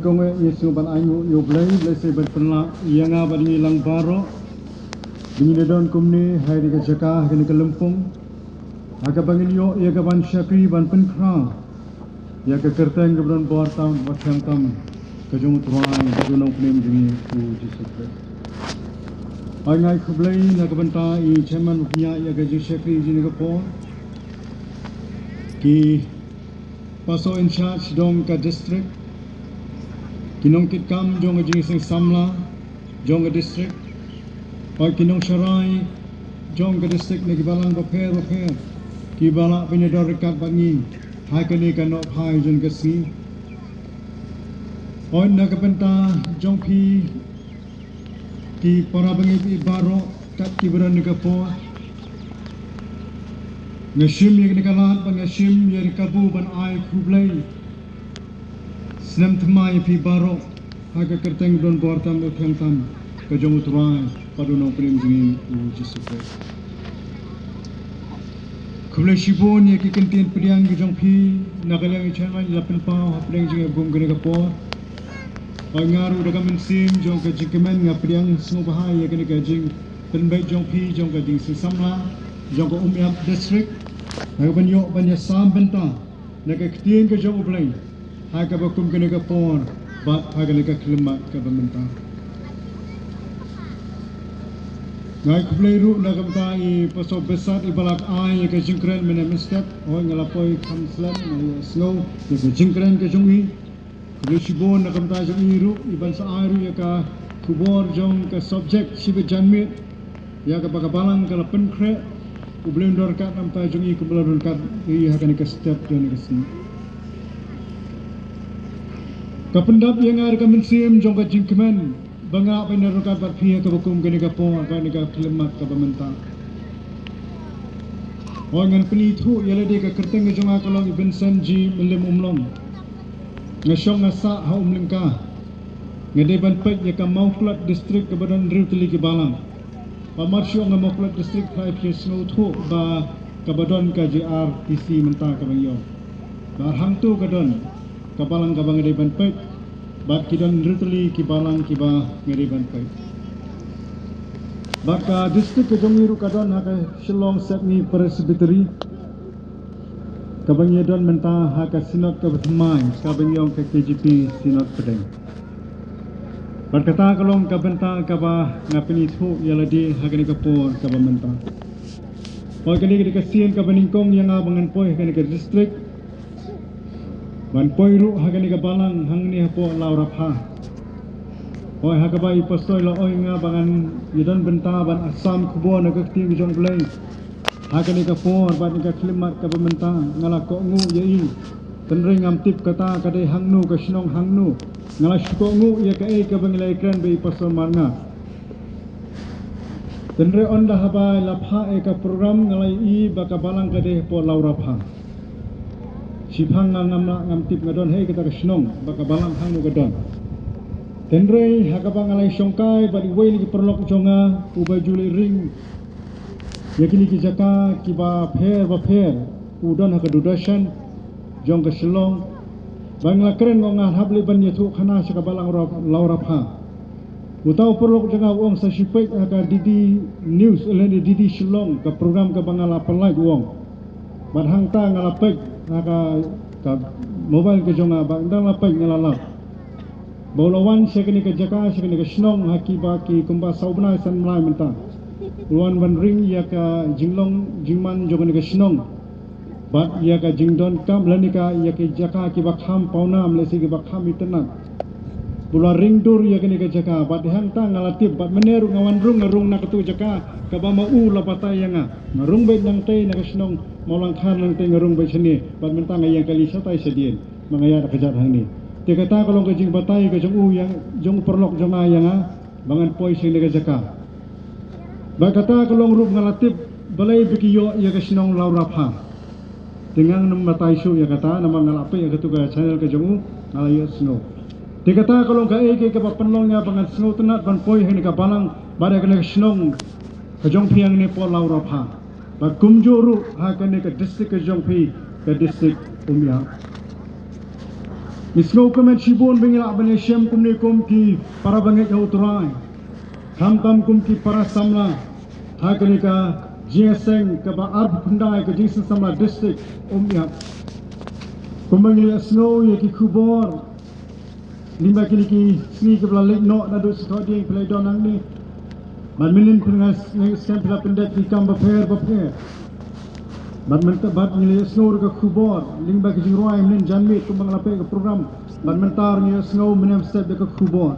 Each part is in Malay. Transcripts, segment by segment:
kong yesu ban ayu yo blai se ban penla yanga ban ni lang baro dingin don kumni hai di jaka kene ke lempung aga bangin yo ya ga ban syakri ban penkra ya ke kerteng ke bron bor tam wathang tam ke jung tuai ke nong pnem ding ku jisu Christ ai ngai khublai na ka banta I chairman punya ya ga syakri jini ke pon ki paso in charge dong ka district kinong kit kam jong ga jing sing samla jong ga district oi kinong sharai jong ga district ne kibalang ba pher kibala pinedor rekat bangi hai kani kano phai jun ka si oi na ka benta jong phi ki para bangi pi baro kat kibran ne ka po ngashim ye ne kalat bang ngashim ye kabu ban ai khublai Senam temai pi baro haga kerteng don bortam do tam ka jong utrai padu no prim jingin u Yesu Christ khublai shibon ye ki kentin priang ki jong phi nagalang chairman lapin pa hapreng jing gum gene ka po oi ngaru daga mensim jong ka jikemen ngapriang snu bahai ye kene ka jing penbai jong phi jong ka jing samla jong ka umyap district haga ban yo ban ya sam benta naga ktien ka jong ublai haga bakum kene ka por bat haga leka klimat ka bamenta ngai kublai ru na kamta I paso besat I balak ai ka jingkren mena mistak oi ngalapoi kamslan snow ka jingkren ka jongi kublai shibon na kamta jongi ru I bansa ai ru ya ka kubor jong ka subject sibe janmit ya ka bagabalang ka lapen kre kublai ndor ka kamta jongi kublai ndor ka I haga ka step dan ka sini kapendap yang ada kemensim jong ka jingkemen banga penerukat bat pia ka bukum gani ka po ka ni ka klimat ka bamenta wangan peni thu yala de ka kerteng jong ka long ibn sanji melim umlong ngasong ngasa ha umlingka ngade ban pet ya ka mauklat district ka badan riutli ki balang pamarsyo nga mauklat district 5 years no thu ba ka badan ka JRTC menta ka bangyo ba hang tu ka don kabalang kabang ngade ban pet bat kidan ritli kibalang kiba ngade ban pet baka district ke jongiru kadon haka Shillong Setni Presbytery kabang yedon menta haka sinot ka betmai kabang yong ke KGP sinot pedeng bat kata kalong ka benta kaba ngapini thu yaladi haka ni kapor kaba menta oi kani ka sien ka baningkong yang abangan poi kani ka district ban poiru hagani ka balang hangni hapo laura pha oi hagabai pastoi lo oi nga bangan yidon benta ban asam kubo na ka tim jong play hagani ka por ban ka klimat ka bementa ngala ko ngu ye tenre ngam tip kata kade hangnu ka shnong hangnu ngala shko ngu ye ka e ka banglai kran be paso marna tenre onda habai la pha e ka program ngalai I ba ka balang kade hapo laura pha Sipang ngam tip ngadon hei kita kesnong baka balang hang ngadon tenre hakabang alai songkai badi wei li perlok jonga uba juli ring yakini ki jaka ki ba pher udon haka dudashan jong ka Shillong bangla keren ngonga habli ban yetu khana saka balang laura pha utau perlok jonga wong sa sipek haka Didi News eleni Didi Shillong ka program ka bangala pelai wong ban hang ta ngala pek haka ka mobile ke jonga bang dang la pai ngala bolawan sekeni ke jaka sekeni ke snong haki ba ki kumba saubna san mlai menta luan ban ring ya ka jinglong jingman jogani ke snong bat ya ka jingdon kam lanika ya ke jaka ki ba kham pauna mlesi ki ba kham itna bula ring dur ya keni ke jaka bat hang ta ngala tip bat meneru ngawan rung na ketu jaka ka ba ma u la patai yanga ngarung be nang tei na ke snong molang khan lang te ngarung bai sini bat mentang yang kali satai sedien mangaya kejat hang ni te kata kalau ke jing batai ke jong u yang jong perlok jong ayanga bangan poi sing ke jaka ba kata kalau rup ngalatip balai bikiyo ya ke sinong laura pha tingang nam batai su ya kata nama ngalape ya ketu ke channel ke jong u ngalayo snow te kata kalau ke ke penlong ya bangan snow tenat ban poi hang ka balang bare ke sinong ke jong piang ni po laura pha ba kumjuru ha kane ka district ke jong phi ka district umya Misno kemen sibun bengilak bani syam kum ki para bangit jauh turai. Kam kum ki para samla. Hakenika jiaseng ke ba arb kundai ke jisan samla district umniap. Kumbangili snow ya ki kubor. Limba kini ki sni ke bela lek no nadu sekodi pelai donang ni. Man minin pengas ngeskan pela pendet ki kam baper. Ban mentar ngili snow ke kubor. Limba ki jingruai minin janmit kumbang lape ke program. Ban mentar ngili snow minin step ke kubor.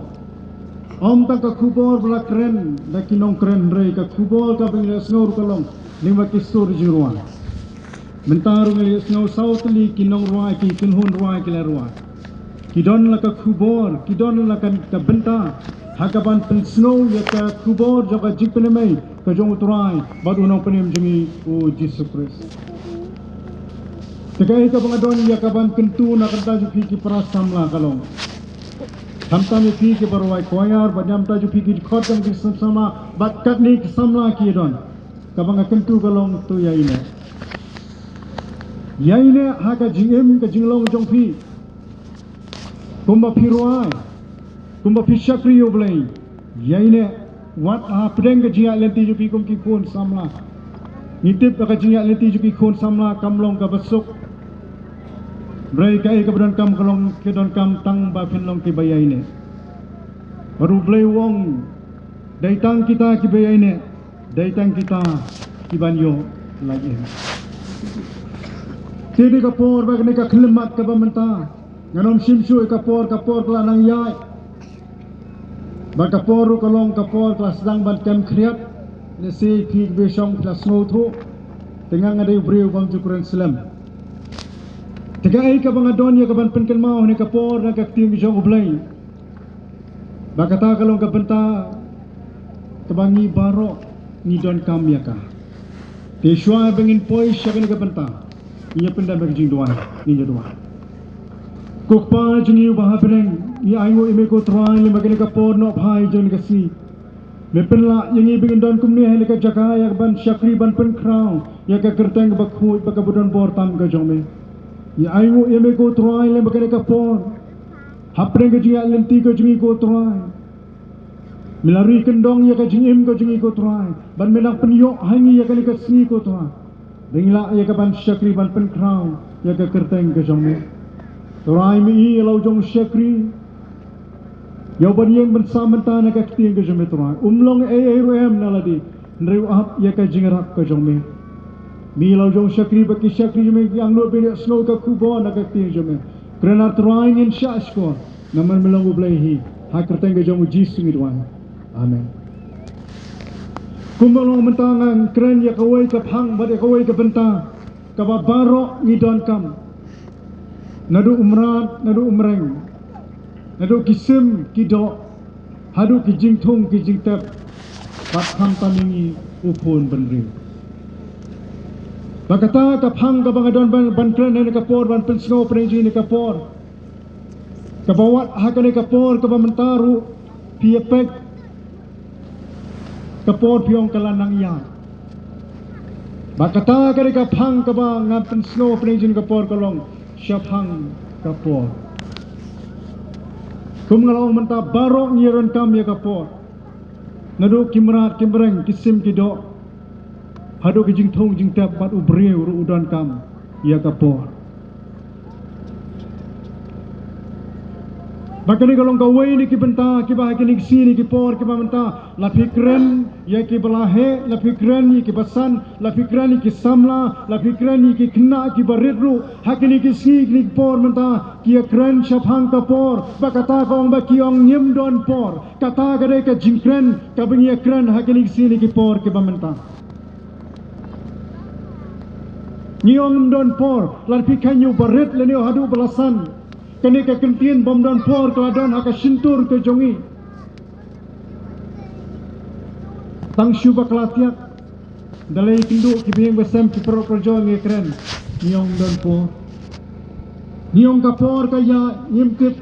Om tak ke kubor bela keren. Daki nong keren rei ke kubor ka ngili snow kalong. Limba ki store jingruai. Mentar ngili snow south li ki nong ruai ki kinhun ruai ki le ruai. Kidon la ka kubor, kidon la kan ka benta, hakaban pen snow ya ka kubor jaga jipene mai ka jong uturai bad unang penem jengi o Jesus Christ. Tegai ka bangadon ya ka ban kentu na kanta ju ki para samla kalong. Hamta mi ki ke barwai koyar badam ta ju ki khotang ki sama bad kat ni samla ki don. Ka banga kentu kalong tu ya ine. Ya ine haka jingem ka jinglong jong pi. Kumba piruai, kumba pisakri oblay. Yaine wat pedeng ke jia lenti jupi kum ki kun samla. Nitip ka jia lenti jupi kun samla kamlong ka besuk. Bray kai ka badan kam kalong ke don kam tang ba pinlong ki bayaine. Baru blay wong daitang kita ki bayaine, daitang kita ki banyo lagi. Sini ka por ba ka khlemat ka ba menta. Nganom simsu kapor kala nang yai. Ba kapor kalong kapor kala sedang ban kem kriat. Nesi ki besong kala snow thu. Tengah ngadai beriu bang Jukuran Islam. Tegai ka bang adon ya ka ban penken mau ni kapor na ka tim jong oblay. Ba kata kalong ka benta kebangi baro ni don kam ya ka. Te shwa bengin poi syakan ka benta. Ia pendan bagi jing doan ni dua. Kukpa jengi ubah peneng, ia ayu ime ko try le magani ka por no bhai jon kasi. Me penla yang i bingin don kumni hele ka jaka ya ban syakri ban pen crown ya ka kerteng ba khu ba ka budon bor tam ka jome. Ia ayu ime ko try le magani ka por. Hapre ka jinga lenti ka jengi ko try. Melari kendong ya ka jingim ka jengi ko try. Ban melang penyok hangi ya ka ni ka sni ko try. Bingla ya ka ban syakri ban pen crown ya ka kerteng ka jome. Turai mi lau jong syakri. Yau yang bersama tanah ka ketiang ka jome turai. Umlong ruem naladi. Nreu ahap ya ka jingarak ka jome. Mi lau jong syakri baki syakri jome yang lo bini snow ka kubo na ka ketiang jome. Kerana turai ngin syasko. Naman melang ublayhi. Hakar tengka jong jisu ngidwan. Amen. Kumbalong mentangan keren ya kawai ka phang bade kawai ka benta. Kababaro ngidon kam. Nadu umrat, nadu umreng, nadu kisim kido, hadu kijing thong kijing tep, bat ham tamingi upon benri. Bakata kaphang kabangadon ban kren ni kapor ban pensno prenji ni kapor. Kabawat hakane kapor kabamentaru piepek kapor piong kalanang ya. Bakata kare kaphang kabang pensno prenji ni kapor kalong. Syafang kapor. Kumngalau menta barok nyiron kam ya kapor. Nadu kimrat kimreng kisim kidok. Hadu kijing thong jing tap bat ubriu ru udan kam ya kapor. Bakani kalong kawai ni ki benta ki bah ki niksi ni ki por ki menta la fikran ya ki belahe la fikran ni ki basan la fikran ni ki samla la fikran ni ki kena ki baridru hakini ki sik ni por menta ki kran syafang ka por bakata kong ba ki ong nyem don por kata gade ka jingkran ka bengi kran hakini ki ni ki por ki menta ni ong don por la fikran yu barid le ni hadu belasan kini ke kentien bom don por ke adon haka sintur ke jongi. Tang syuba kelatiak. Dalai kindu kibiyeng besem kipero kerja nge keren. Niong don por. Niong kapor kaya nyimkip.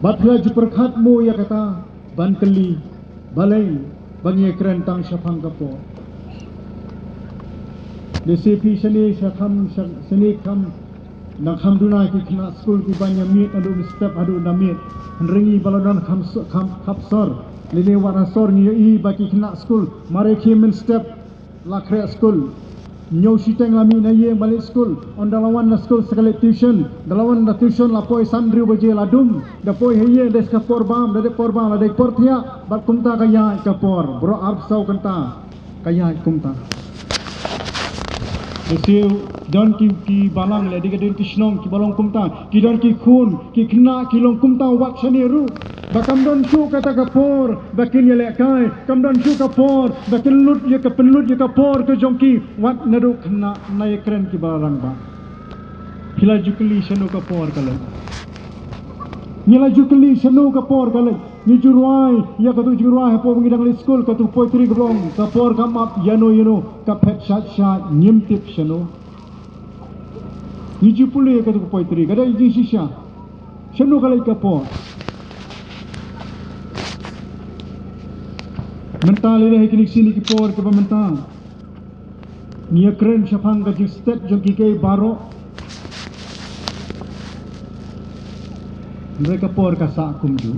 Batla juperkhatmu ya kata. Ban keli. Balai. Bangi keren tang syafang kapor. Desipi seni syakam seni kam. Nak hamduna ki kena school ki banyak mit adu step adu namit. Ringi balodon kapsor. Lini warasor ni i baki kena school. Mari ki men step lakre school. Nyau siteng lami na ye balik school. On dalawan na school sekali tuition. Dalawan na tuition lapoi sandri baje ladum. Dapoi heye des kapor bam, dade porbam, dade portia. Bat kumta kaya kapor. Bro absau kenta kaya kumta. Esiu don ki balang le diga don ki snong ki balong kumta ki don ki khun ki kena ki long kumta wat saniru bakam don su kata kapor bakin ye lekai kam don su kapor bakin lut ye ka penlut ye kapor ke jongki wat nadu kena nai kren ki balang ba pila jukli sanu kapor kale nila jukli sanu kapor kale ni juruai ya katu juruai po ngidang li school katu poetry grong kapor kam up yano kapet shat nyimtip sanu ni jupule katu poetry kada iji sisha sanu kale kapor mental ini kini sini ki por ke mental ni keren syafang ka step jong ki kay baro mereka por ka sa kumju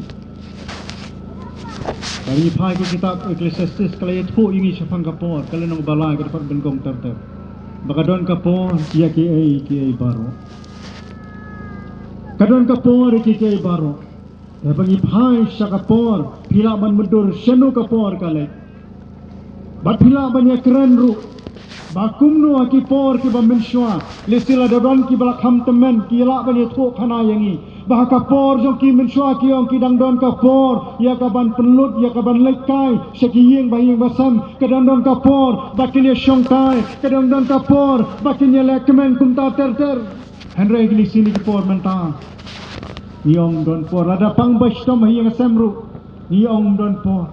dari phai ki kitab Ecclesiastes kala yatho ingi syafang ka por kala nang balai ka dapat bengkong ter bakadon ka por ya ki ay baro kadon ka por ki ay baro ya bagi phai sa ka por pila man mudur syanu ka por kala bat pila ban ya keren ru bakumnu aki por ki ba menshwa lesila daban ki balak ham temen ki la ban yatho khana yangi bah ka por jong ki menshwa ki ong ki dang don ka por ya ka ban penlut ya ka ban lekai sekiyeng bayeng basam kadang don ka por bakin ya syongtai kadang don ka por bakin ya lekmen kumta ter henry gili sini ki por menta yong don por ada pang bastom yang semru yong don por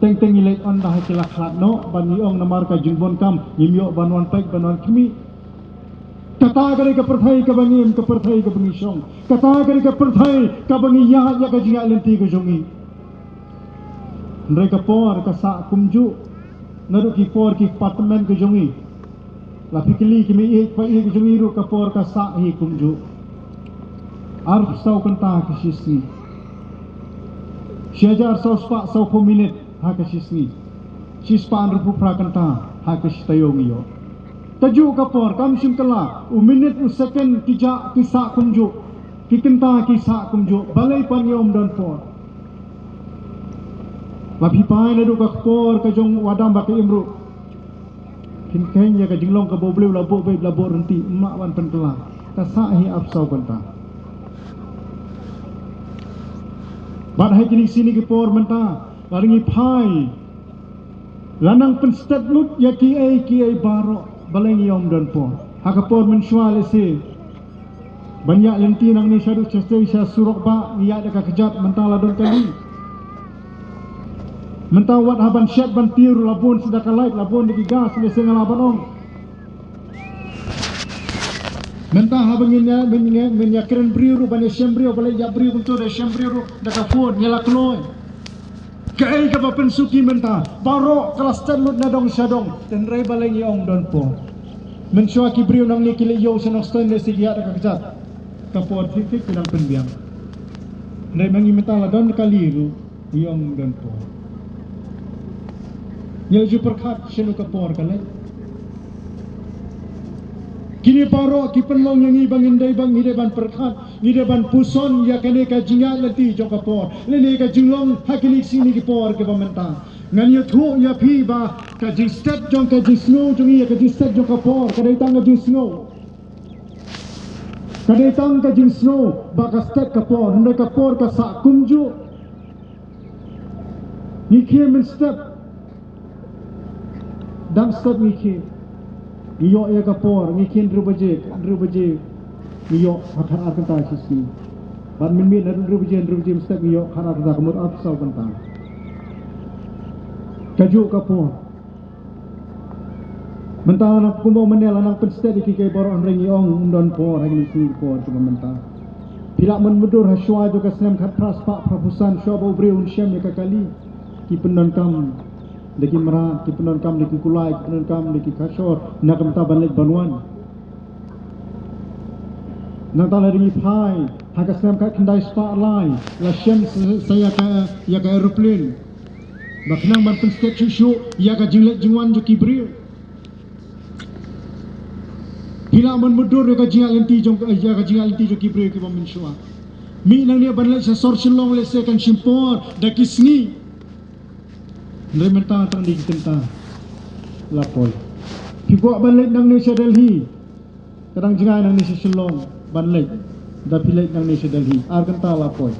teng ilek on dah kila khat no ban yong namar ka jingbon kam yimyo banwan pek banwan kmi kata kare ka perthai ka bangim ka perthai ka bangi song kata kare ka perthai ka bangi ya ka jinga lenti ka jongi mereka por ka sa kumju naru ki por ki apartment ka jongi la pikili ki me ek pa ek jongi ru ka por ka sa hi kumju arf sau kanta ka sisni syajar sau spa sau minute ha ka sisni sispan rupu prakanta ha ka stayong yo taju kapor kam sim kala minit second kija kisa kumju kikenta kisa kumju balai panyom don por lapi pai na du kapor ka jong wadam ba ka imru kin ken ya ka jinglong ka bobleu labo be labo renti mak wan pen kala ka sahi apsau kanta bad hai kini sini ki por menta baringi pai lanang pen step lut ya ki ai baro baleng yom don po hakapor mensual isi banyak lenti nang ni syadu cestai sya surok ba niat ka kejat mentala don kali mentawat haban syat ban tiru labun sedaka laik labun di gas lese ngalaban om mentah habangnya menyakren briru ban syembrio balai ya briru untuk de syembrio daka phone nyala kloy kai ka papen suki mentah baro kelas tenlut nadong syadong dan rai baleng yong don po mensua ki briu nang ni kili yo senok stone le sigia ka kejat ka por fikik pinang penbiang rai mangi mentah don kali ru yong don po nyel ju perkhat senu ka por kale kini baro ki penlong yang ibang indai bang ide ban perkhat ide ban puson ya kene ka jinga leti jo ka por lene ka jinglong hakili sini ki por ke pamenta ngan yo thu ya phi ba ka jing step jong ka jing snow jong ya ka jing step jong ka por ka dai tang ka jing snow ka dai tang ka jing snow ba ka step ka por ndai ka por ka sa kumju ni kiem step dam step ni kiem iyo ya kapor ngikin rubaje iyo hakar akanta sisi ban min rubaje mesti iyo hakar akanta kamur afsau kanta kaju kapor mentah nak kumbo menel anak penste di kikai baro anring yong undon por hari ni por cuma mentah bila menmudur haswa juga senam khat pras pak prapusan shobo breun syam ya kali ki pendon kam lagi merat ki penon kam lagi kulai ki penon kam lagi kasor nak menta balik banuan nang tala ringi pai haka snam ka kendai spotlight la shem saya ka ya ka aeroplane baknang ban pen state shu ya ka jinglet jingwan jo kibril bila man mudur ya ka jingal lenti jong ya ka jingal lenti jo kibril ki ban shua mi nang dia ban le sa sor shlong le se kan shimpor da kisngi ndai menta tang di tenta lapol Pibuk balik nang Malaysia Delhi kadang jingai nang Malaysia Shillong balik da pilek nang Malaysia Delhi arganta lapoi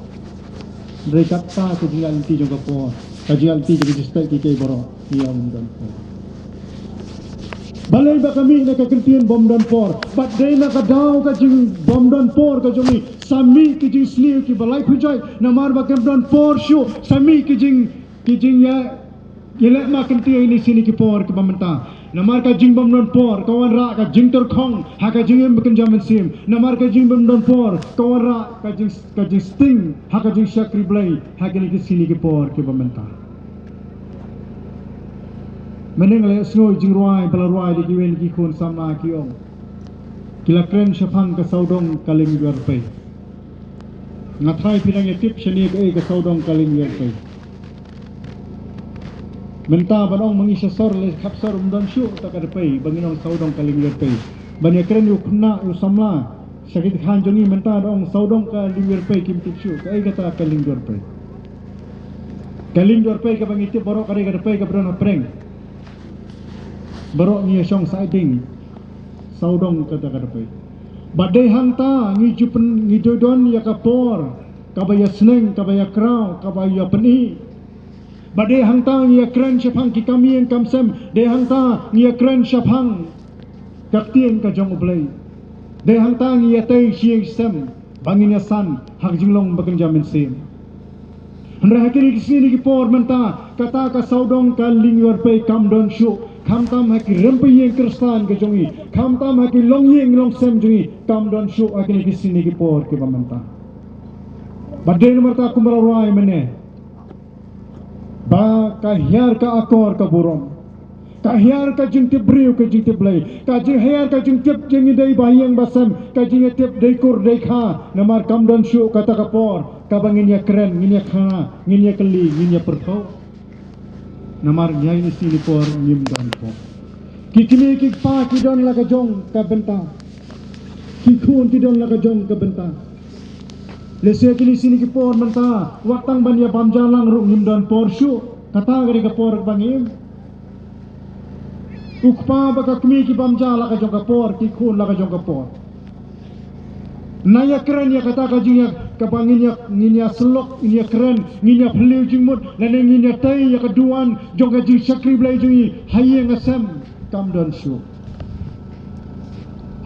dari kata ke jingai inti jong kapor ka jingai inti jadi spek ki boro dia mungdan balai ba kami na kakritian bom dan por but day na kadaw ka jing bom dan por ka jomi sami ki jing sliu ki balai pujai na mar ba kem dan por shu sami ki jing ya Gila makan tiya ini sini ki por ki pamenta. Namar ka jing bam don por kawan ra ka jing ter khong ha ka jing em bekan jaman sim. Namar ka jing bam don por kawan ra ka jing sting ha ka jing shakri blai ha ka ki sini ki por ki pamenta. Meneng le snow jing ruai bala ruai di ki wen ki khon sama ki ong. Kila kren shapang ka saudong kaling yuar pe. Ngathai pinang ya tip shani ka saudong kaling yuar pe. Menta banong mengisa sor le kapsar umdan syu tak ada pai banginong saudong kaling yer pai banya keren yu khna yu samla sakit khan joni menta dong saudong kaling yer pai kim tik syu kai kata kaling yer pai ka bangiti borok kare ka pai ka bron preng borok ni song siding saudong kata ka pai badai hanta ngi jupen ngi dodon ya kapor kabaya sneng kabaya kraw kabaya peni Badai hangta ngia kren syapang ki kami yang kamsem de hangta ngia kren syapang kaktien ka jong ublay de hangta ngia tay sieng sem bangin san hak jinglong bakan jamin sim handra hakiri kisini ki por menta kata ka saudong ka lingwar pay kam don shu kam tam haki rempe yang kerstan ka jongi kam tam haki long yeng long sem jongi kam don shu hakiri kisini ki por ki pamenta badai numarta kumararuay mene ba kahyar ka akor ka burom kahyar ka jingtip briu ka jingtip blai ka jinghyar ka jingtip jingi dai bayang basam ka jingtip dai kur dai kha namar kamdon shu kata kapor ka bangin ya keren ngin ya khana ngin ya keli ngin ya pertho namar nyai ni sini por ngim dan po kikini ki pa ki don la ka jong ka benta ki khun ti don la ka jong ka benta Lesia kini sini ki por menta watang ban ya bam jalang ru ngim dan por syu kata gari ka por bangim ukpa baka kmi ki bam jala ka jong ka por ki khun la ka jong ka por naya keren ya kata ka jing ya ka bangin ya ngin ya selok ngin ya keren ngin ya phliu jing mut lan ngin ya tai ya ka duan jong ka jing sakri blai jing haye ngasam kam dan syu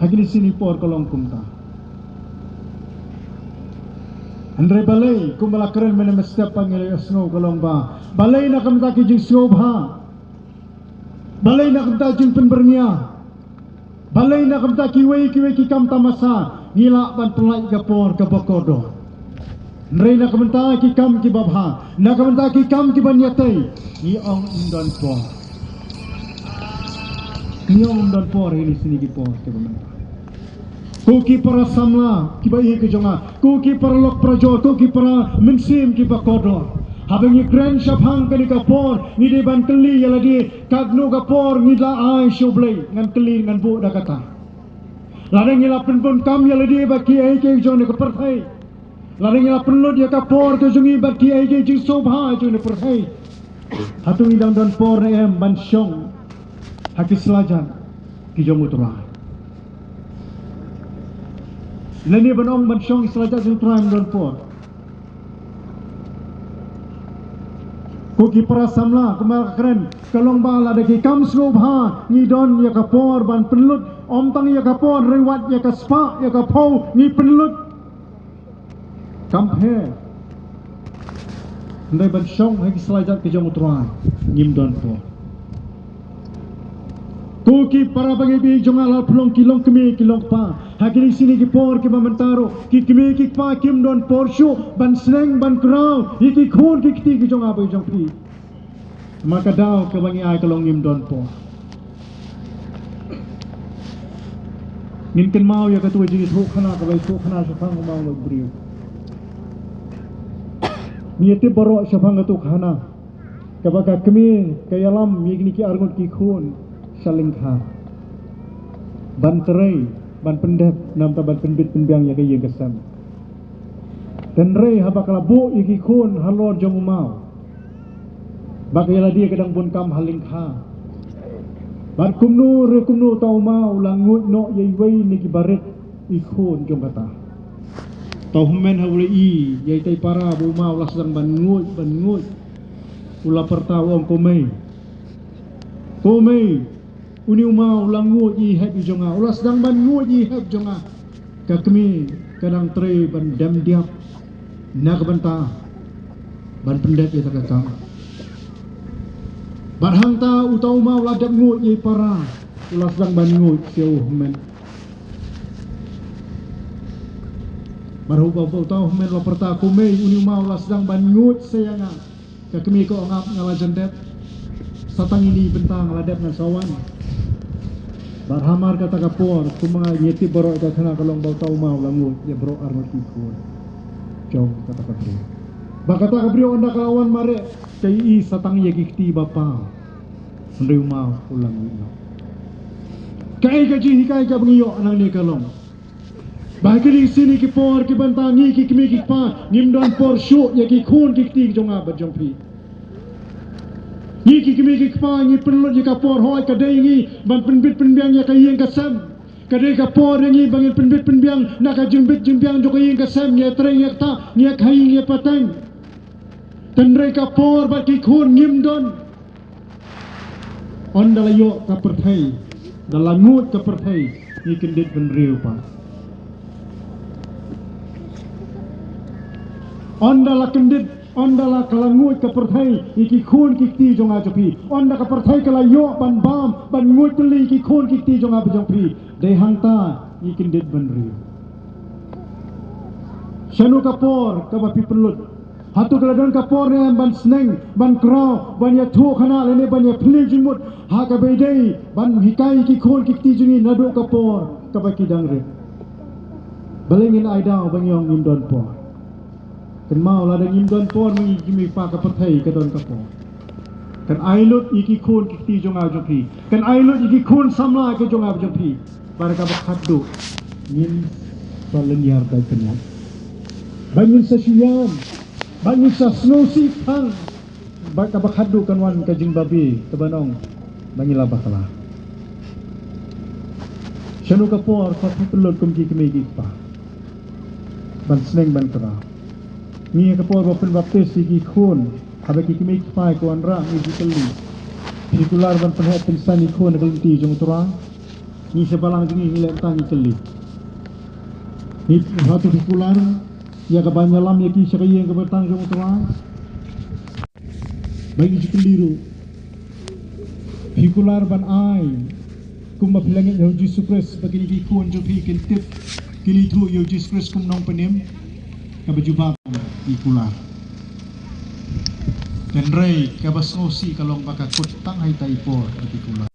hagini sini por kolong kumta Andre balai kumbala keren mena setiap panggil snow kolong ba balai nak kamta ki jing shobha balai nak kamta jing penbernia balai nak kamta ki wei ki kamta masa ngila ban pelai gapor ka bakodo Andre nak kamta ki kam ki babha nak kamta ki kam ki banyatai ni ong undan por ni ong undan por ini sini ki por ke bamanta Kuki para samla kibai ke jonga kuki para lok prajo kuki para mensim ki bakodo habengi grand shaphang kani kapor ni de ban keli yala di kagno kapor ni la ai shoblei ngan keli ngan bu da kata lareng ila penpun kam yala di ba ki ai ke jone ko perthai lareng ila penlo dia kapor ke jongi ba ki ai ke jing sobha jone perthai hatung idang dan por ne em ban shong hakis lajan ki jong utra Lani banong bansyong islaja sing tram don por. Kuki para samla kemal keren kalong bala dagi kam slobha ni don ya kapor ban penlut om tang ya kapor rewat ya kaspa ya kapau ni penlut kampe ndai bansyong hagi islaja ke jong tram ngim don por. Kuki para bagi bi jongal plong kilong kemi kilong pa hakini sini ki por ki bamentaro ki kemi ki pa kim don por shu ban sneng ban kraw iki khun ki kiti ki jong abai jong pi maka daw ke bangi ai kalong nim don por ngin ken mau ya ketua jadi thuk khana ka bai thuk khana safang mau lo brio niati baro safang tu khana ka ba ka kemi kayalam yigni ki argot ki khun salingkha ban terai ban pendek nam ta ban penbit penbiang ya kayeng kesam dan rei haba kala bu iki khun halor jong mau bakayala dia kadang pun kam halingkha bar kumnu tau mau langut no yai wei ni ki baret ikhon jong kata tau men hawle i yai tai para bu mau las dang ban ngut ula pertawong komei uni mau langut i heb i jonga ulas dang ban ngut i heb jonga ka kemi kadang tre ban dam diap nak banta ban pendek ya takakam barhang ta utau mau ladap ngut ye para ulas dang ban ngut siu men baru bau tau men lo perta kumei uni mau ulas dang ban ngut sayanga ka kemi ko ngap ngala jendet satang ini bentang ladap ngan sawan barhamar kata kapor kumanga yeti boro ka khana kalong bau tau mau langut ye bro arngot ikun jong kata kapri bakata kabrio anda kawan mare kai i satang ye gikti bapa ndeu mau ulang ino kai ka ji hikai ka bngiyo anang ni kalong bahkiri sini ki por ki bantangi ki kimi ki pa ngimdon por shu ye ki khun gikti jonga bajong pi ni ki kimi ki pa ni penlut ye ka por hoi ka dei ngi ban penbit penbiang ye ka yeng ka sam kadai ka por ngi bangin penbit penbiang na ka jumbit jumbiang jo ka yeng ka sam ye treng ye ta ye khai ye patang tenrei ka por ba ki khun ngimdon on dalayo ka perthai dalangut ka perthai ni kendit ben riu pa on dala kendit on dala kalangut ka perthai iki khun ki ti jonga jopi on da ka perthai kala yo ban bam ban ngut teli ki khun ki ti jonga bajong pi de hangta ni kendit ben riu shanu ka por ka ba pi pelut hatu keladon kapor ne ban sneng ban krau ban ya thu khana le ne ban ya phli jimut ha ka be dei ban hikai ki khol ki ti jungi nadu kapor ka ba ki dang re balengin ai dau ban yong ngim don por kan mau la da ngim don por mi jimi pa ka pathai ka don kapor kan ai lut iki khol ki ti jonga jopi kan ai lut iki khol samla ka jonga jopi bar ka ba khaddu ngin balen yar ka kenya bangin sa siyam banyu sa snow si pang baka bakhadu kanwan ka jing babi kabanong bangila bakala shanu ka por fa pulot kum ki kemi ki pa ban sneng ban tra ni ka por ba pen baptis ki khun habe ki kemi ki pa ko anra ni ki teli pikular ban pen het pinsan ni khun ka ti jong tra ni sebalang jingi ni le tang teli ni hatu pikular ya ka banyalam ya ki sakai yang kebertang jong terang bagi sekeliru pikular ban ai kumba pilangit yo Jesus Christ bagi ni kun jo pi kentip kili tu yo Jesus Christ kum nong penim ka bajubak pikular dan rei ka basosi kalong baka kutang hai tai por pikular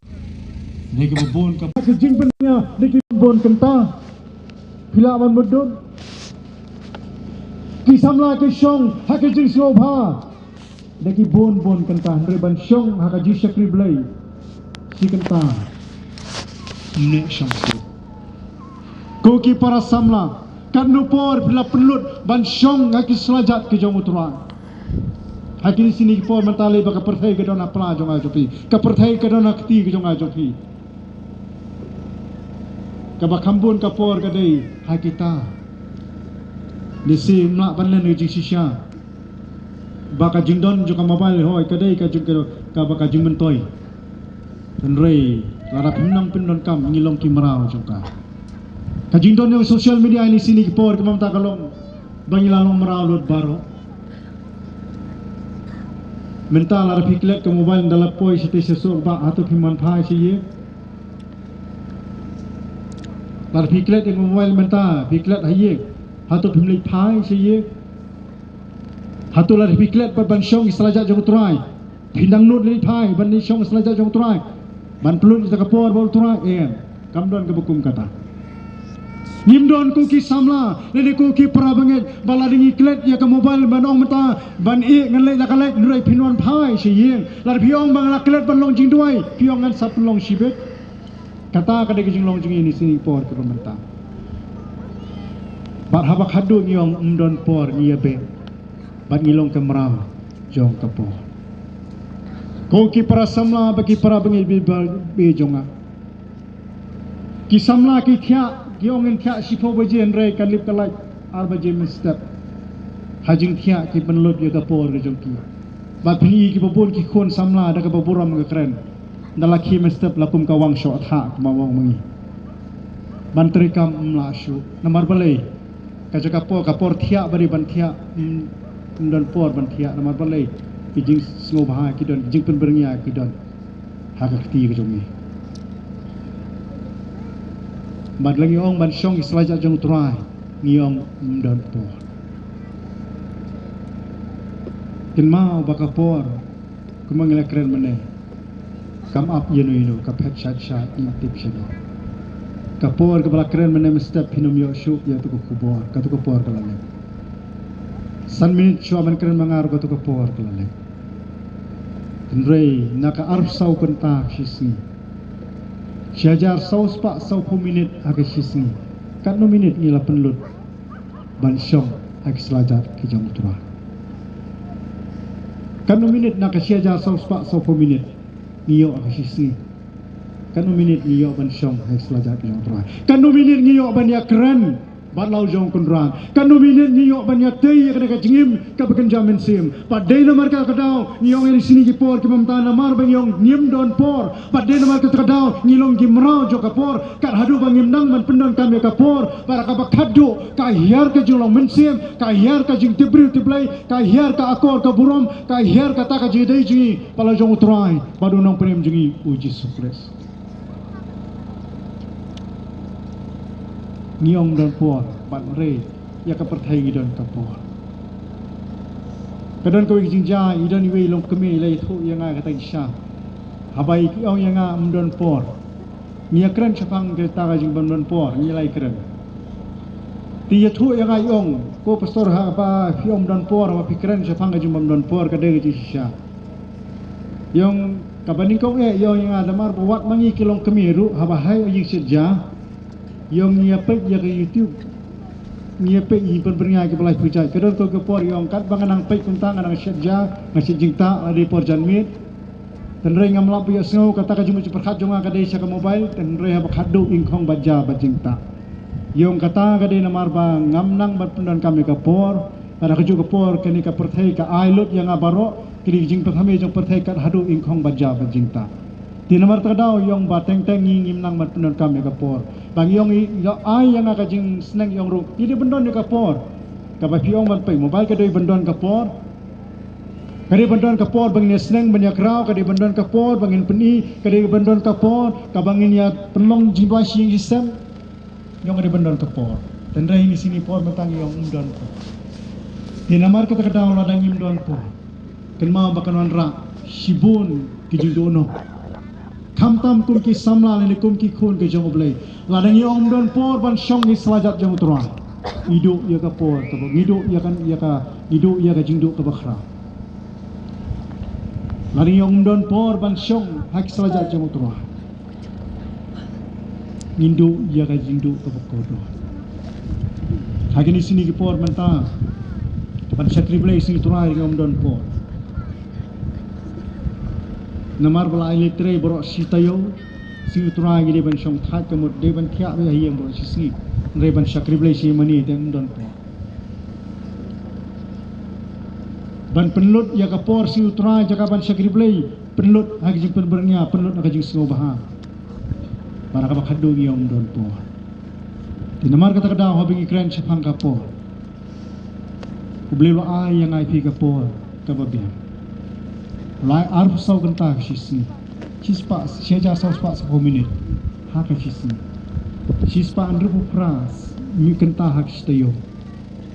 ni ka bobon ka jing penya ni ki bon kenta pila ban bodon ki samla ke shong hakajing shobha deki bon kenta re ban shong hakaji shakri blai si kenta ne shong ko ki para samla kanu por bila pelut ban shong haki selajat ke jong uturan haki di sini ki por mentale baka perthai ke dona pla jong ajopi ka perthai ke dona kti ke jong ajopi ka bakambun ka por ka dei hakita nisi nak panlen ke jing sisya baka jingdon juga mobile hoi kadai ka jing ka baka jing mentoi dan rei lara pinang pindon kam ngilong kimarau jongka ka jingdon yang social media ini sini ki por ke mamta kalong bangilalong marau lot baro mental lara piklet ke mobile dalam poi siti sesul ba atau piman phai siye lara piklet ke mobile menta piklet haye hatu pimlik phai siye hatu la piklet par ban shong islaja jong turai pindang nut li phai ban ni shong islaja jong turai ban pelut sa kapor bol turai kamdon ke bukum kata Nyimdon ku ki samla lele ku ki para banget bala dingi klet ya ka mobile ban ong mata ban e ngan le la ka le nrai pinwan phai shi yeng lar piong bang la klet ban long jing duai piong ngan sap long shibet kata ka de jing long jing ini sini por ke menta bar haba khadu ngiong umdon por ngia be ban ngilong ke merau jong ka por ko ki para samla bagi para banget be jonga ki samla ki khya Giongin kya sipo baje enrai kalip kalai ar baje mistep hajing kya ki penlut ya kapor ke jongki ba phi ki babon ki khon samla da ka baburam ke kren dalaki mistep lakum ka wang shot ha ma wang mengi bantri kam mla shu namar balai ka jaka kapor thia bari ban thia don por ban thia namar balai ki jing sngo bha ki don jing pen bernya ki don ha ka ti ke jongi Bad lagi ong ban syong islajak jong trai ngiong mdon por. Kin mau bakapor kumangila keren mene. Come up yenu kapet chat intip shano. Kapor kabala keren mene mestep hinum yo shu ya tu kubor katu kapor kalale. San minute shu ban keren mangar katu kapor kalale. Kendrei naka arf sau kontak shisni. Syajar saus pak sau minit agak sisni kat no minit ni la penlut ban syong agak selajat ke jong tura kat no minit nak syajar saus pak sau minit niyo agak sisni kat no minit niyo ban syong agak selajat ke jong tura kat no minit niyo ban ya keren ban lau jong kunrang kat no minit niyo ban ya tei kena ka jingim ka bekenja mensim padai nomor ka kadau niyo ngin sini ki por ki mamta namar bang yong nyim don por padai nomor ka kadau ngilong ki mrau jo ka por kat hadu bang ngimdang man pendon kami ka por para ka bakhadu ka hiar ka jolong mensim ka hiar ka jing tibril tiblai ka hiar ka akor ka burom ka hiar ka ta ka jidai ji pala jong utrai badu nong prem jingi uji sukres Ngiong don por ban re ya ka perthai don ka por kadon ko jinja idon we long kemi lai thu yanga ka tai sha habai ki ong yanga don por nia kren chapang ke ta ga jing don por ni lai kren ti ya thu yanga yong ko pastor ha ba fiom don por ma pikren chapang ga jing don por ka de ji sha yong kabaning ko e yong yanga damar buat mangi kilong kemi ru haba hai ying seja Yong nyiapek ya ke YouTube nyiapek i penberingai ke belai pujai kedon ko ke por yong kat banganang pek kuntang anang syadja ngasih jingta adi por janmit dan rei ngam lampu ya sngau kata ka jumu perkhat jonga ka dei sa mobile dan rei ha khadu ingkhong baja bajingta yong kata ka dei namar ba ngam nang bat pendon kami ka por ada ka ju ka por kini ka perthai ka ailut yang abaro kini jing perthame jong perthai kat hadu ingkhong baja bajingta di nomor terdau yong bateng teng ngim nang mat pendon kami ka por bang yong yo ai yang ka jing sneng yong ru ini bendon ka por ka ba piong man pe mobile ka doi bendon ka por ka dei bendon ka por bang ni sneng banyak rau ka dei bendon ka por bangin peni ka dei bendon ka por ka bangin ya penlong jing dua sing sistem yong ka dei bendon ka por dan rai ni sini por matang yong undon ko di nomor ka terdau ladang ngim don por ken mau bakan ra shibun ki jing dono Kamtam kum ki samla ni kum ki khun ke jong blai ladang yong don por ban syong ni selajat jong tura idu ya ka por ka idu ya kan ya ka idu ya ka jingdu ka bakhra ladang yong don por ban syong hak selajat jong tura indu ya ka jingdu ka bakodo hagini sini ki por menta ban syatri blai sing tura yong don por Namar bala elektrik borok sitayo si utura gede ban syong that kemut de ban thia be hiang borok sisi re ban syakri blai si mani teng don po ban penlut ya kapor si utura jaga ban syakri blai penlut hak jing penbernya penlut hak jing singo baha para ka khadu ngiong don po di namar kata kada hobi kren chapang kapor ubli lo ai yang ai pi kapor ka babian Lai arf sau kenta sisni, sispa syajar sau spa 10 minit, hak sisni, sispa andru pras, mi kenta hak stayo,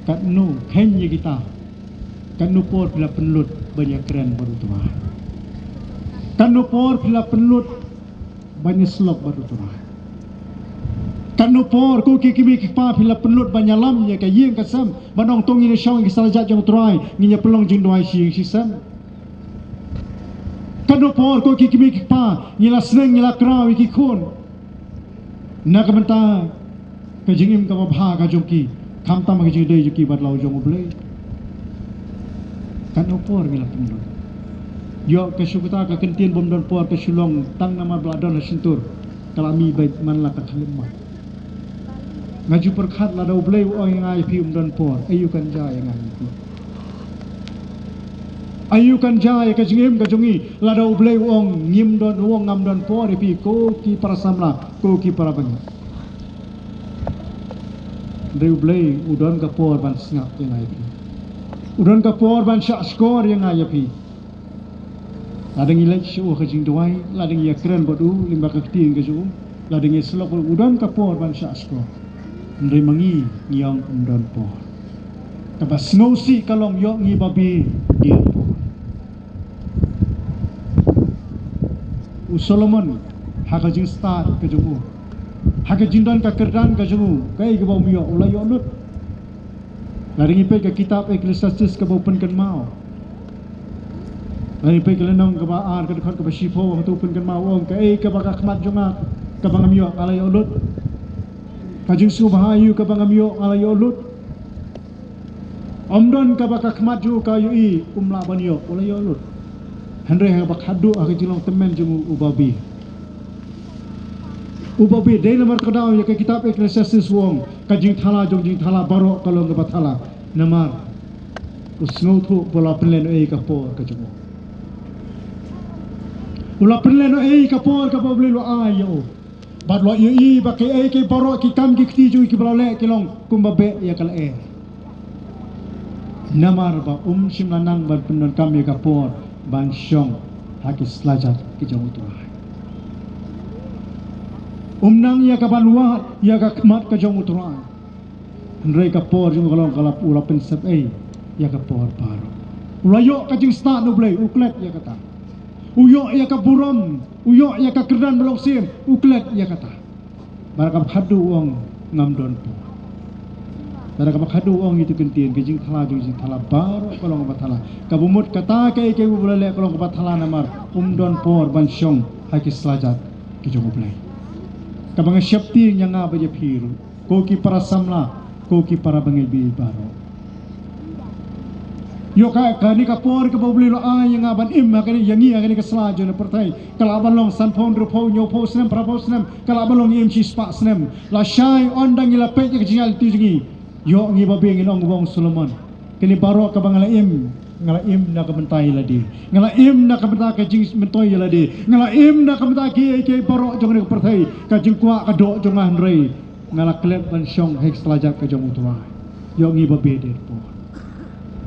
kat nu kenya kita, kat nu por bila penlut banyak keren baru tua, kat nu por bila penlut banyak slop baru tua, Kanu por ku ki kimi ki pa phila penlut banyalam ya ka yeng kasam banong tong ini syong ki salajat jong trai nginya pelong jing duai si sam. Kanu por ku ki kimi ki pa ngila sneng ngila kraw ki khun. Na ka benta ka jingim ka bha ka jong ki kham tam ka jing dei ki bat lau jong ble. Kanu por ngila penlut. Yo ka syukuta ka kentien bom don por ka sulong tang nama bladon sentur kalami bait man la ka khalimah. Ngaju perkhat la dau bleu oi ngai pi don por ayu kan jaya ngai pi ayu kan jaya ka jingim ka jongi la dau bleu ong ngim don wong ngam don por pi ko ki para samla ko ki para bang deu bleu udon ka por ban snap yang ngai pi udon ka por ban syak skor yang ngai pi ladang ilai syu ka jing duai ladang ya kren bodu limba ka ting ka ju ladang slok udon ka por ban syak skor Ndri mangi ngiyong umdon po. Kabas ngosi kalong yo ngi babi dia po. Solomon haka jing start ke jungu. Haka jindon ka kerdan ka jungu. Kai ke bau miyo ulai yo lut. Laringi pe ka kitab Ecclesiastes ka bau pen kan mau. Laringi pe ka lenong ka ba ar ka dekat ka ba shipo wa tu pen kan mau ong kai ka ba ka khmat junga ka bang miyo alai yo lut. Kajing subahayu ka bangamyo alayo lut omdon ka baka khmaju ka yui umla banyo olayo lut handre ha bak hadu ha jilong temen jungu ubabi dei namar kadau ya ka kitab Ecclesiastes wong kajing thala jong jing thala baro kalong ka bathala namar usnau thu bola penlen ei ka por ka jungu bola penlen ei ka por ka bobli lo ayo Bad lo i bakai ai ke baro ki kam ki tiju ki balale ki long kumbabe ya kala e namar ba simlanang ban penon kam ya kapor ban syong haki slajat ki jong tu nang ya ka banwa ya ka kmat ka jong tu ndrei kapor jong kalong kalap ula pensep ai ya kapor paro ulayo ka jing sta no blai uklet ya kata Uyo ya ka buram, uyo ya ka kerdan belok sim, uklet ya kata. Barakam khadu wong ngam don po. Barakam khadu wong itu kentien ke jing thala jing thala baro kolong bathala. Kabumut kata ke bulale kolong bathala namar don por ban syong haki slajat ke jogo play. Kabang syapti nyanga ba je phiru, ko ki para samla, ko ki para bangil bi baro. Yo ka ni ka por ka bobli lo ay nga ban im ka ni yangi ka ni ka slajo na pertai kalaban long san phone rupo nyo po snem prapo snem kalaban long im chi spa snem la shai ondang ila pe ka jingal tu jingi yo ngi babe ngi long wong Solomon kini baro ka bangala im ngala im na ka bentai la di ngala im na ka bentai ka jing mentoi la di ngala im na ka bentai ke baro jong ni ka pertai ka jing kwa ka do jong rei ngala klet ban syong hek slajat ka jong utua yo ngi babe de po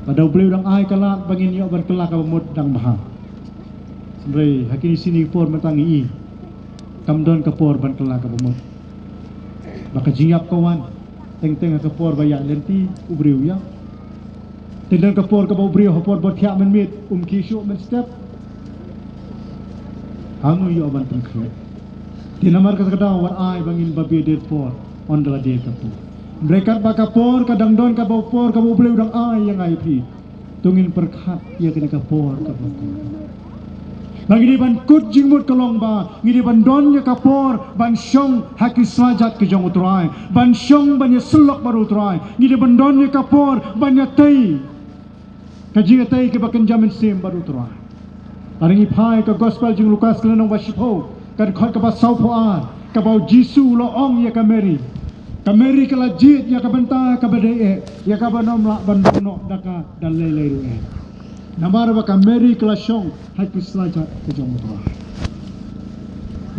pada beliau dang ai kala bangin yo berkelak ka mut dang baha sendiri hakini sini por mentangi i kamdon ka por ban kelak ka mut baka jingyap kawan teng ka por baya lenti ubriu ya tendang ka por ka ubriu por bot kya men mit kishu men step hangu yo ban tengkhe dinamar ka kadaw war ai bangin babi det por ondala de ka por mereka baka por kadang don ka bau por ka bau dang ai yang ai pi tungin perkhat ya kena ka por ka bau lagi di ban kut jingmut kalong ba ngidi ban don ya ka por ban syong haki slajat ke jong utrai ban syong ban ya selok baru utrai ngidi ban don ya ka por ban ya tei ka jinga tei ke bakan jamin sim baru utrai aringi phai ka gospel jing Lukas kelenong basipo kan khot ka ba sau pho an ka bau Jisu lo ong ya ka Mary Kameri kala jit ya ka benta ka bade ya ka banom la bandono daka dalele ru namar ba kameri kala syong haki slaja ke jong utwa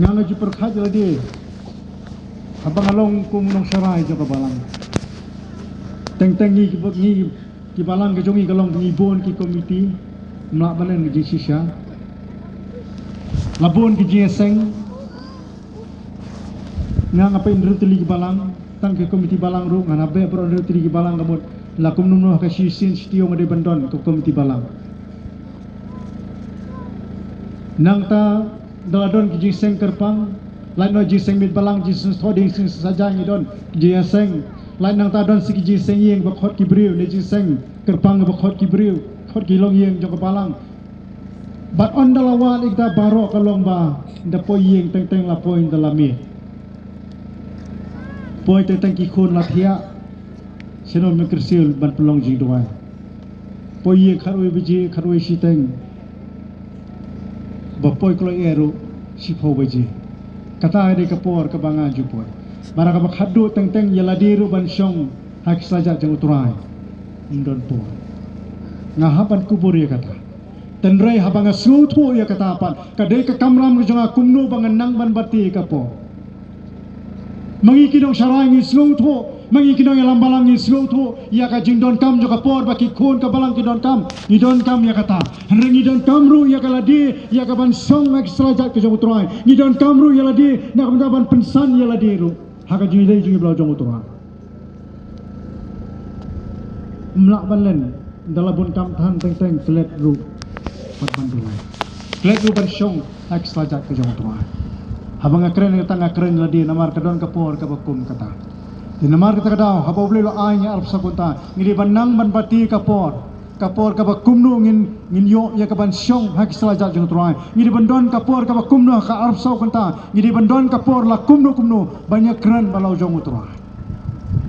ngala ji perkhat ladi abang along kumunong sarai jo ka balang teng ni ki balang ke jongi kalong ngibon ki komiti mlak balen ke sisha labon ki jeseng nga ngapain rutili ki balang tang ke komiti balang ru ngana be pro rutili ki balang gamut lakum numno ka sisin stio ngade bandon ke komiti balang nang ta daladon ki jeseng kerpang lain no jiseng mit balang jisun thoding sing saja ngidon jiseng lain nang ta don sigi jiseng yeng bakhot kibriu ne jiseng kerpang bakhot kibriu khot kilong yeng jong balang bat on dalawan ikta baro kalong ba da po yeng teng teng la point dalami point teng teng ki khun la thia seno me kersil ban pelong jing doai po yeng kharoi biji kharoi siteng ba poi klo eru si pho biji kata ada kapor ke banga jupor bara ka khaddu teng teng yaladiru ban syong hak saja jeng uturai indon po ngahapan kubur ya kata tenrei habanga sutu ya kata pan kadai ka kamram jonga kumnu bangan nang ban bati kapo mangikidong sarangi sutu mangikidong lambalangi sutu ya ka jingdon kam joka por baki khun ka balang kidon kam idon kam ya kata rengi don kamru ya kaladi ya ka ban song hak saja ke jeng uturai idon kamru ya ladi nak ban pensan ya ladiru haka jingdai jingi blau jeng uturai mlak balen dalabun kam than teng teng klet ru pat bandulai klet ru ban syong hak saja ke jeng uturai habang akren tang akren ladi namar kadon kapor ka bakum kata di namar kita kadau haba boleh lo ainya alp sakunta ngidi banang ban bati kapor kapor ka bakumnu ngin yo ya ka ban syong hak saja jeng uturai ngidi bandon kapor ka bakumnu ka alp sakunta ngidi bandon kapor la kumnu banyak keren balau jeng uturai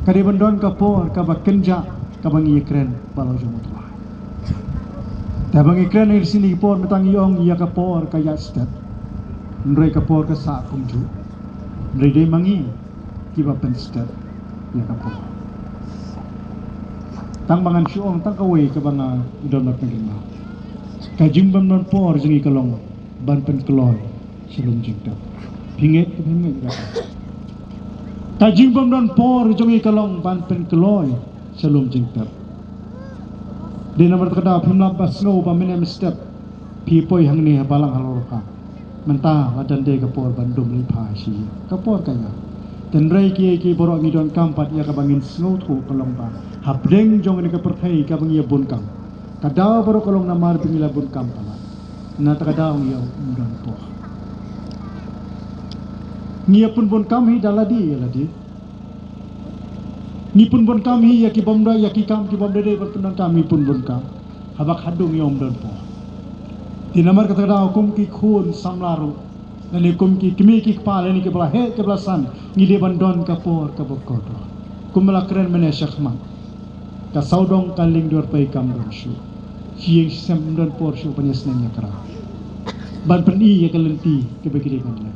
kadi bandon kapor ka bakenja ka bangi keren balau jeng uturai tabang ikren di sini por metang yong ya kapor kaya step ndrei kapor ka sa kumju ndrei dei mangi kiba pen step ya kapor tang bangan syong tang kawai ka banga idon mat ngima ka jimbam non por jengi kalong ban pen kloy silum jingta pinget ka ka jimbam non por jengi kalong ban pen kloy silum jingta di nomor kada phimla basno ba menem step pi poi hang ni balang halor ka mentah ladan de kapor bandum li phashi kapor kaya ten rei ki borok ni don kampat ya ka bangin snow thu kolong ba habreng jong ni ka perthai ka bangi bun kam kada borok kolong namar pingila bun kam pala na ta kada ong yo don po ngia pun bun kam hi daladi ya ladi ni pun bun kam hi ya ki bomda ya ki kam ki bomda de bertunan kami pun bun kam habak hadung yom don po di namar kata kada hukum ki khun samlaru nani hukum ki kimi ki kepala ni ke belah he ke belasan ngide bandon kapor ka bokodo kumala keren mene syakhman ka saudong kaling dor pai kam don shu hieng sem don por shu panyesnanya kara ban peni ya kalenti ke begide kan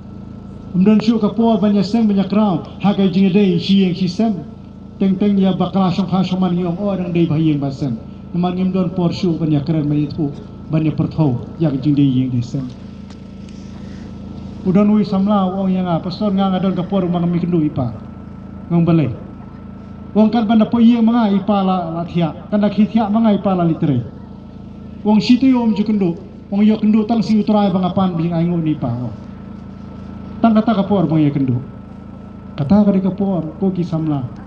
don shu kapor panyeseng banyak rau hakai jingede hieng sem teng teng ya bakla syong kha shoman yong orang dei bhayeng basen namang ngim don por shu banyak keren mene tu banyak perthau yang jing dei yeng desen udon wi samla wong yang pastor ngang adon kapor mang mi kendu ipa ngong balai wong kan banda po yeng manga ipa la thia kan dak thia manga ipa la litre wong situ om ju kendu wong yo kendu tang si utrai bangapan bing aingo ni pa tang kata kapor bang ye kendu kata ka kapor ko ki samla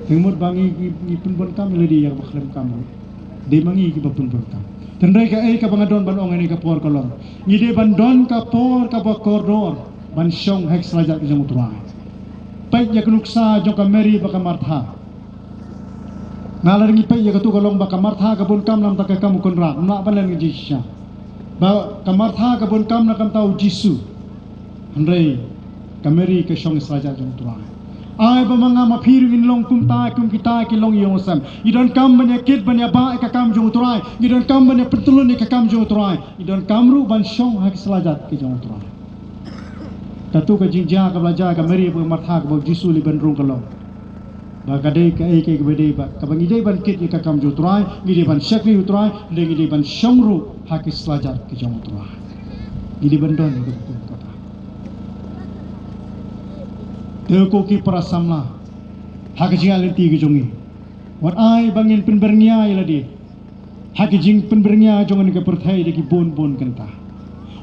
Tengmut bangi ni pun bon kam ledi yang bakhlem kam de mangi ki pun bon kam tendai ka ka bangadon ban ong ni kapor kolong ni de bandon kapor ka bakordor ban syong hek selajak jong utrai pai ya kunuksa jong kameri baka martha ngalar ngi pai ya katu kolong baka martha ka bon kam lam tak kam kun ra na balan ngi jisya ba kamartha ka bon kam na kam tau jisu handai kameri ka syong selajak jong utrai ai ba mga mapiru in long kum kita ki long yong sam idon kam banya kit banya ba ka kam jong utrai idon kam banya pertulun ka kam jong utrai idon kamru ban syong hak selajat ki jong utrai tatu ka jingja ka belajar ka meri ba martha ka jisu li ban rung kalong ba ka dei ka ke bede ba ka bangi dei ban kit ka kam jong utrai ngi ban syakri utrai le ngi ban syong ru hak selajat ki jong utrai ngi ban don ka Teko ki para samla hak jing alenti ki jongi war ai bangin penbernya iladi hak jing penbernya jongan ke perthai de ki bon kenta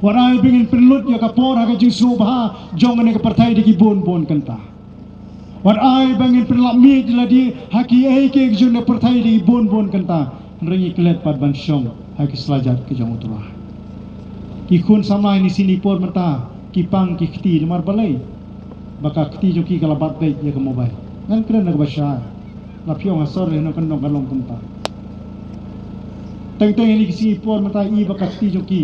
war ai bangin penlut ya ka por hak jing subha jongan ke perthai de ki bon kenta war ai bangin penlak mi iladi hak ai ke jong perthai de ki bon kenta rengi klet pad ban syong hak selajat ke jong utura ki khun samla ni sini por mata kipang kikti mar balai baka kti jo ki kalabat baik ya kemobai ngan kren nak basha la piong asor le no kanong kalong kumpa teng ini kisi por mata i baka kti jo ki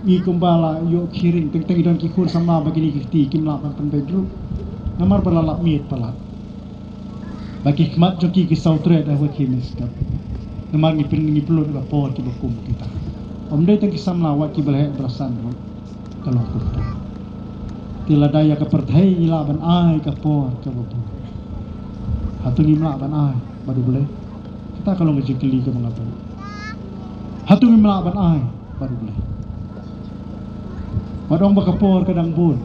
i kumbala yo kiring teng idon ki khur sama bagi ni kti kimla pan bedru namar balala miet pala bagi hikmat jo ki sautre da wat kimis kap namar ni perlu da por ki bakum kita omdai teng kisam lawat ki balhe berasan kalau kumpul tila daya keperthai ila ban ai kapor kabutu hatu ngimla ban ai baru boleh kita kalau ngejikeli ke mengapa hatu ngimla ban ai baru boleh madong bakapor kadang bun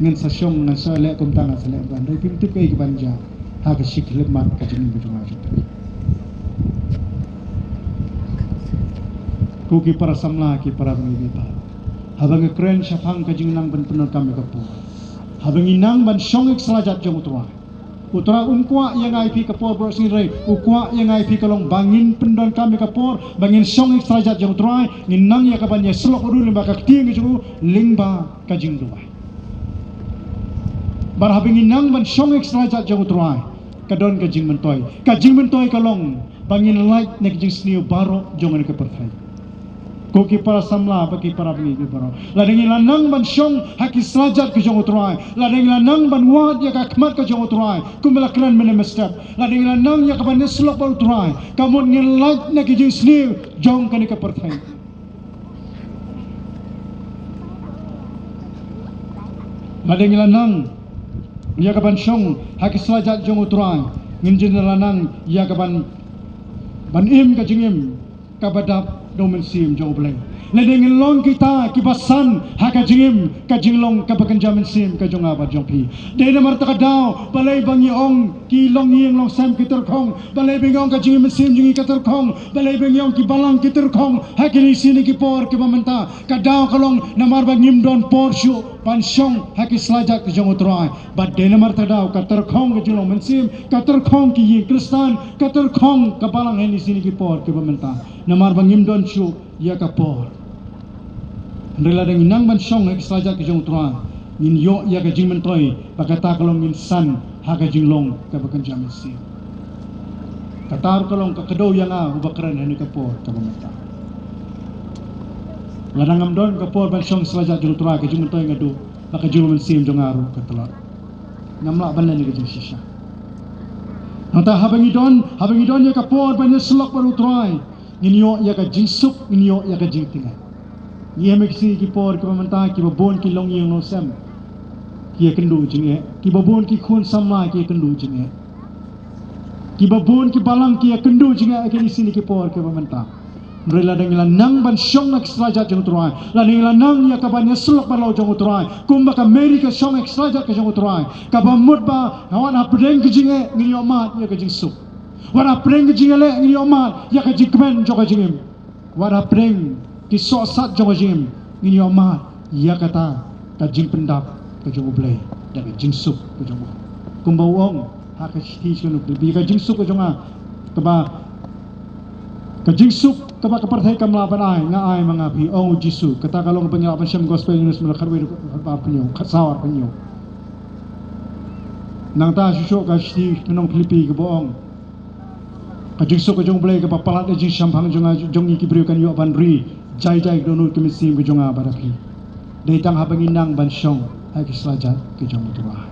ngan sasyong ngan salek kumtang salek ban dai pimtip kai banja ha ka sik lemat ka jini bujunga juta kuki para samla ki para ngibita habang kren syafang ka jingnang ban penur kami kapur habang inang ban syongik selajat jong utra unkwa yang ai pi kapur bro sinrai ukwa yang ai pi kalong bangin pendon kami kapur bangin syongik selajat jong utra nginang ya kabanya selok udu limba ka tieng ju lingba ka jingduai bar habang inang ban syongik selajat jong utra kadon ka jing mentoi kalong bangin light nek jing sniu baro jongan ka perthai koki para samla bagi para pengibi para ladeng lanang ban syong haki selajat ke jong utrai ladeng lanang ban wat ya kakmat ke jong utrai kumbala kran mene mestap ladeng lanang ya kaban slok ba utrai kamun ngelait na ke jing sniu jong kan ke perthai ladeng lanang ya kaban syong haki selajat jong utrai ngin lanang ya kaban ban im ke jingim kabadap domen sim jong bleng ledeng long kita kibasan haka jingim ka jinglong ka bakanjamen sim ka jong aba jong pi de na marta kadao balai bangi ong ki long yeng long sam kitur khong balai bengong ka jingim sim jingi kitur khong balai bengong ki balang kitur khong hakini sini ki por ki mamenta kadao kalong namar bangim don por shu pan syong haki selajak ke jong utrai bad de na marta kadao ka ter khong ka jinglong mensim ka ter khong ki yeng kristan ka ter khong ka balang heni sini ki por ki mamenta namar bangim don shu ya ka por rela deng nang ban syong haki selajak ke jong utrai nin yo ya ka jing mentoi pakata kalong min san haka jinglong ka bakanjam sim katar kalong ka kedo yang ubakran hani ka por ka mamenta ladangam don ka por ban syong selajak jong utrai ka jing mentoi ngadu baka jing sim jong aru ka telot namla ban ni ka jing sisa nata habangi don ya ka por ban selok baru utrai ninyo ya ka jingsuk ninyo ya ka jingtinga ye meksi ki por ki mamenta ki babon ki long yeng no sam ki kendu jinge ki babon ki khun sama ki kendu jinge ki babon ki balang ki kendu jinge ki ni sini ki por ki mamenta rela dengan nang ban syong nak selajat jong utrai la dengan nang ya ka ban selok balau jong utrai kumba ka amerika syong ek selajat ka jong utrai ka ba mut ba hawan apdeng ki jinge ni yomat ya ka jingsuk wara preng jingale ngi omat ya ka jikmen joka jingim wara preng ki sosat joka jingim ngi omat ya kata ka jing pendap ka jongo blai da ka jingsuk ka jongo kumbau ong ha ka sti sunu bi ka jingsuk ka jonga ka jingsuk ka ba ka parthai kam laban ai nga ai mangapi ong jisu kata kalong penyapan syam gospel news mel kharwe ba penyo khasawar penyo nang ta shu ka sti menong filipi ka boong kajing so kajong blay ka papalat na jing syampang jong ikibrio kan yo ban ri jai donut kemisim kajong abarapi daitang habang inang ban syong ay kislajat kajong mutura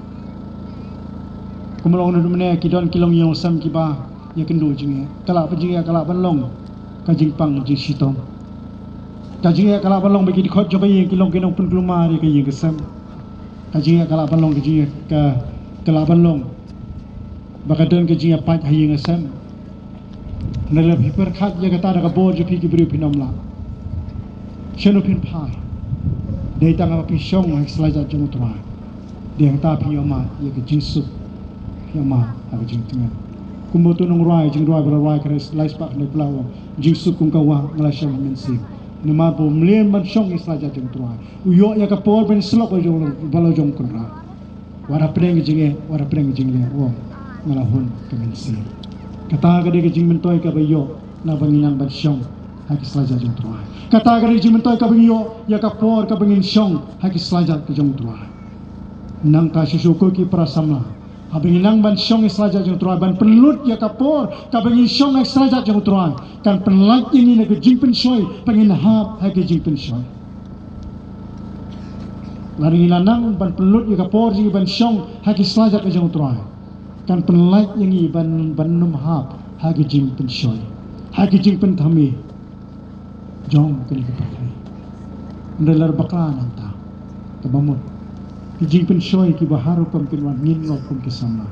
kumulong na dumene kidon kilong yung sam kiba ya kendo jing kala pa jing kala ban long kajing pang jing sitong kajing kala ban long bagi dikhot jo kay kilong kinong pun kluma ri kay kesam kajing kala ban long kajing ka kala ban long bakadon kajing pat hayeng asam nalap hiperkhat ya kata daga bor jepi ki beri pinomla cheno pin pai dei tanga pi syong hak selajat jong utrai dia ta pi yoma ya ke jinsuk yoma ha jing tingan kumboto nong rai jing rai bra rai kres lais pak ne plawo jinsuk kung kawa nglasya mensi nema po mlem ban syong selajat jong utrai uyo ya ka por ben slok jong balo jong kunra wara preng jinge le wo ngalahun kemensi kata ka de jing mentoi ka bayo na banginang ban syong haki selajat jong tuai. Kata gari jimentai ka bengyo ya ka por ka bengin syong haki selajat ke jong tuai. Nang ka susuko ki prasamla. Abengin nang ban syong selajat jong tuai ban pelut ya ka por ka bengin syong haki selajat jong tuai. Kan penlak ini na ke jingpen syoy pengin hap haki jingpen syoy. Lari nang ban pelut ya ka por jing ban syong haki selajat ke jong tuai. Kan penlak ini ban num hap haki jingpen syoy. Haki jingpen thami. Jom kini kepakai. Ndalar bakla nanta. Kabamut. Kijing pensoi ki baharu kam kinwan ngin ngok kum kisama.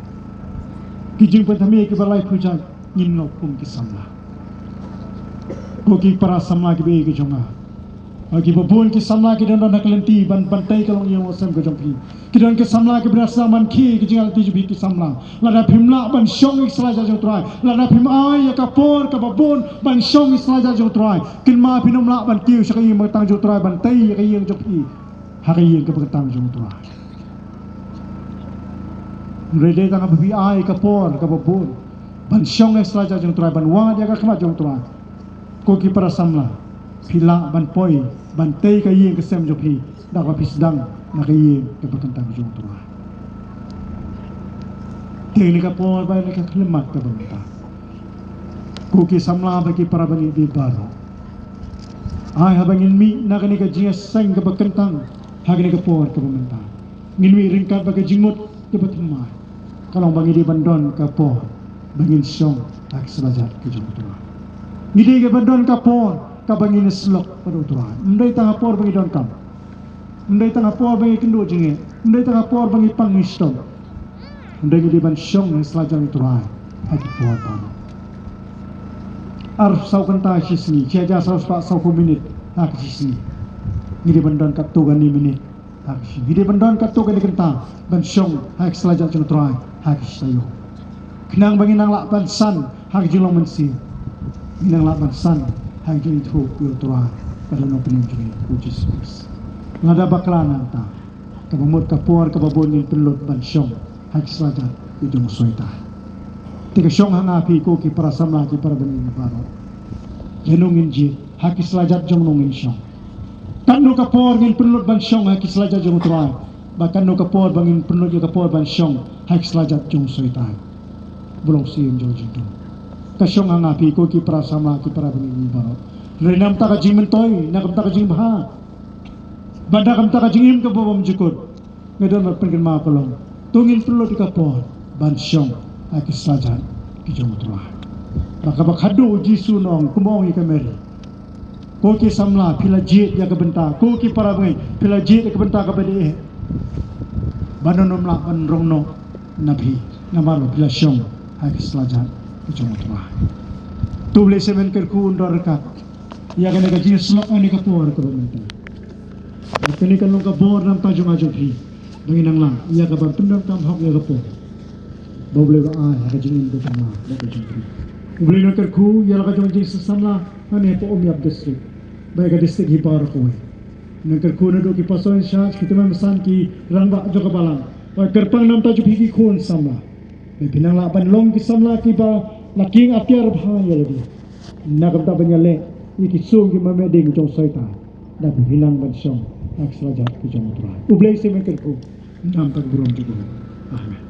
Kijing pentami ki balai pujak ngin ngok kum kisama. Koki para sama ki be ki jonga. Agi babun ki sama ki dan nak lenti ban bantai kalong yang wasam ke jongpi. Ki dan ki samla ki berasa man ki jingal ti jubi ki samla. Lada phimla ban syong ik selaja jong trai. Lada phim ai ya kapor ka babun ban syong ik selaja jong trai. Kin ma phinumla ban ki sakai matang jong trai ban tai ya yang jongpi. Hari yang ke petang jong trai. Mereka tengah babi ai kapor ka babun ban syong ik selaja jong trai ban wa dia ka khmat jong trai. Koki para samla. Pila ban poi ban tei ka yeng kesem jopi dak lapis dang nak yeng ke perkentang jong tua. Tei ka por ba ka klemat ka banta. Kuki samla bagi para bani di baro. Ai habangin mi nak ni ka jingas sang ke perkentang hagni ka por ka banta. Nginwi ringkat bagi jingmut ke betemai. Kalau bagi di bandon ka por bangin syong hak selajat ke jong tua. Ngidi ke bandon ka por kabangin slok pada uturan. Mendai tengah por bagi don kam. Mendai tengah por bagi kendo jinge. Mendai tengah por bagi pangistom. Mendai di ban syong selajang uturan. Hati por tano. Arf sau kanta sisni. Ciaja sau sepak sau minit. Hak sisni. Ngidi ban don kat tu gani minit. Hak sisni. Ngidi ban don kat tu gani kenta. Ban syong hak selajang uturan. Hak sayo. Kenang bagi nang lak ban san. Hak jilong mensi. Nang lak ban san. Hang jini tu uturan pada nopening jini ujis. Ngada bakla nanta. Kabamut kapor kababon ni pelut ban syong. Hak selajat ujung soita. Tiga syong hang api ko ki para samla ki para bani baro. Jenungin ji hak selajat jong nungin syong. Kanu kapor ngin pelut ban syong hak selajat jong uturan. Bahkan nu kapor bangin pelut jo kapor ban syong hak selajat jong soita. Belum siang jong jitu. Kasyong ang api ko ki para sama ki para bani baro. Renam ta ka jing mentoy, nakam ta ka jing baha. Banda kam ta ka jing im ka bobom jukut. Ngedon ma pengin ma kolong. Tungin perlu di kapor ban syong aki sajan ki jong utra. Maka bakhadu jisu nong kumong i kameri. Ko ki samla pila jit ya ka benta, ko ki para bani pila jit ka benta ka bade. Banon nomla ban rongno nabi namalo pila syong aki sajan ujung utama. Tu boleh semen kerku undor rekat. Ia kena gaji slok ni kapor ke benda. Kini kan long kapor nam tajung ajo fi. Bangin lang. Ia kabar tundang tam hak ya kapor. Bau boleh ai gaji ni tu sama. Bau jumpi. Boleh nak kerku ia laka jong jing sesamla. Ane po umi abdesri. Baik ka distrik hipar ko. Nak kerku na do ki pasoin syach kita memesan ki rangba jo kabalang. Baik kerpang nam tajung fi ki khun sama. Pinang lapan long kisamla kiba laking atiar bahaya lebih. Nak tak banyale iki sung ki mameding jong soita. Dah pinang ban syong ak selajat ki jong utra. Ublay semen kerku nam tak burom juga. Amin.